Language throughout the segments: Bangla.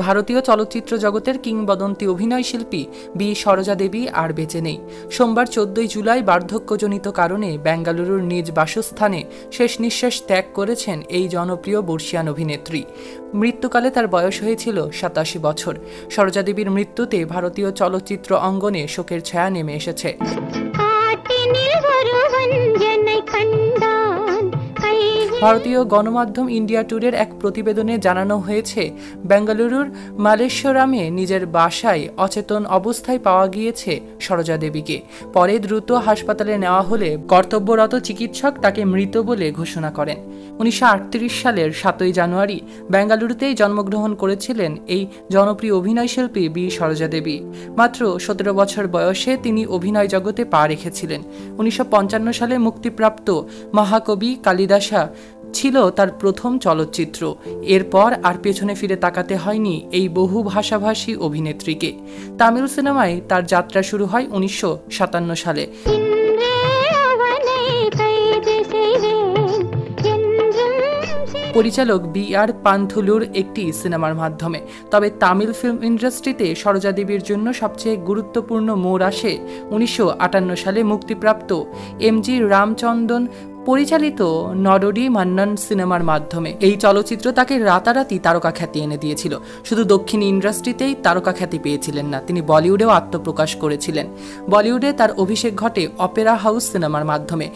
ভারতীয় চলচ্চিত্র জগতের কিংবদন্তি অভিনয় শিল্পী বি সরোজা দেবী আর বেঁচে নেই। সোমবার 14 জুলাই বার্ধক্যজনিত কারণে বেঙ্গালুরুর নিজ বাসস্থানে শেষ নিঃশ্বাস ত্যাগ করেছেন এই জনপ্রিয় বর্ষিয়ান অভিনেত্রী। মৃত্যুকালে তার বয়স হয়েছিল 87 বছর। সরোজা দেবীর মৃত্যুতে ভারতীয় চলচ্চিত্র অঙ্গনে শোকের ছায়া নেমে এসেছে। ভারতীয় গণমাধ্যম ইন্ডিয়া টুডের এক প্রতিবেদনে জানানো হয়েছে, বেঙ্গালুরুর মালেশ্বরামে নিজের বাসায় অচেতন অবস্থায় পাওয়া গিয়েছে সরোজা দেবীকে। পরে দ্রুত হাসপাতালে নেওয়া হলে কর্তব্যরত চিকিৎসক তাকে মৃত বলে ঘোষণা করেন। 1938 সালের 7 জানুয়ারি বেঙ্গালুরুতেই জন্মগ্রহণ করেছিলেন এই জনপ্রিয় অভিনয় শিল্পী বি সরোজা দেবী। মাত্র 17 বছর বয়সে তিনি অভিনয় জগতে পা রেখেছিলেন। 1955 সালে মুক্তিপ্রাপ্ত মহাকবি কালিদাসা ছিল তার প্রথম চলচ্চিত্র। এরপর আর পেছনে ফিরে তাকাতে হয়নি এই বহু ভাষাভাষী অভিনেত্রীকে। তামিল সিনেমায় তার যাত্রা শুরু হয় 1957 সালে। পরিচালক বি আর পান্থুলুর একটি সিনেমার মাধ্যমে। তবে তামিল ফিল্ম ইন্ডাস্ট্রিতে সরোজা দেবীর জন্য সবচেয়ে গুরুত্বপূর্ণ মোড় আসে 1958 সালে মুক্তিপ্রাপ্ত এমজি রামচন্দ্রন পরিচালিত নডোডি মান্নান সিনেমার মাধ্যমে। এই চলচ্চিত্র তাকে রাতারাতি তারকা খ্যাতি এনে দিয়েছিল। শুধু দক্ষিণ ইন্ডাস্ট্রিতেই তারকা খ্যাতি পেয়েছিলেন না, তিনি বলিউডেও আত্মপ্রকাশ করেছিলেন। বলিউডে তার অভিষেক ঘটে অপেরা হাউস সিনেমার মাধ্যমে।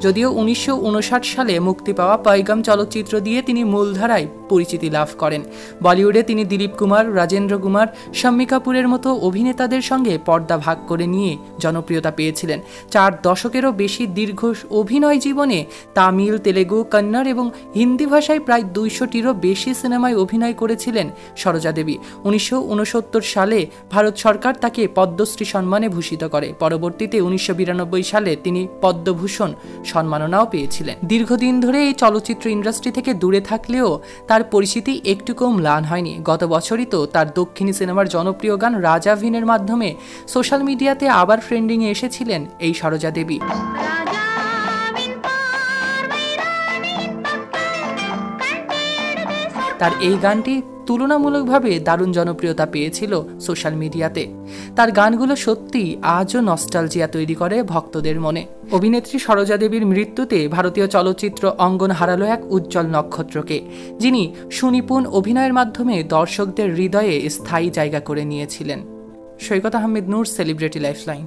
যদিও 1959 সালে মুক্তি পাওয়া পয়গাম চলচ্চিত্র দিয়ে তিনি মূলধারায় পরিচিতি লাভ করেন। বলিউডে তিনি দিলীপ কুমার, রাজেন্দ্র কুমার, শম্মি কাপুরের মতো অভিনেতাদের সঙ্গে পর্দা ভাগ করে নিয়ে জনপ্রিয়তা পেয়েছিলেন। 4 দশকেরও বেশি দীর্ঘ অভিনয় জীবনে তামিল, তেলেগু, কন্নড় এবং হিন্দি ভাষায় প্রায় 200টিরও বেশি সিনেমায় অভিনয় করেছিলেন সরোজা দেবী। 1969 সালে ভারত সরকার তাকে পদ্মশ্রী সম্মানে ভূষিত করে। পরবর্তীতে 1992 সালে তিনি পদ্মভূষণ সম্মাননাও পেয়েছিলেন। দীর্ঘদিন ধরে এই চলচ্চিত্র ইন্ডাস্ট্রি থেকে দূরে থাকলেও তার পরিচিতি একটুকু ম্লান হয়নি। গত বছরই তো তার দক্ষিণী সিনেমার জনপ্রিয় গান রাজা ভিনের মাধ্যমে সোশ্যাল মিডিয়াতে আবার ট্রেন্ডিংয়ে এসেছিলেন এই সরোজা দেবী। তার এই গানটি তুলনামূলকভাবে দারুণ জনপ্রিয়তা পেয়েছিল সোশ্যাল মিডিয়াতে। তার গানগুলো সত্যি আজও নস্টালজিয়া তৈরি করে ভক্তদের মনে। অভিনেত্রী সরোজা দেবীর মৃত্যুতে ভারতীয় চলচ্চিত্র অঙ্গন হারালো এক উজ্জ্বল নক্ষত্রকে, যিনি সুনিপুণ অভিনয়ের মাধ্যমে দর্শকদের হৃদয়ে স্থায়ী জায়গা করে নিয়েছিলেন। সৈকত আহমেদ নূর, সেলিব্রিটি লাইফলাইন।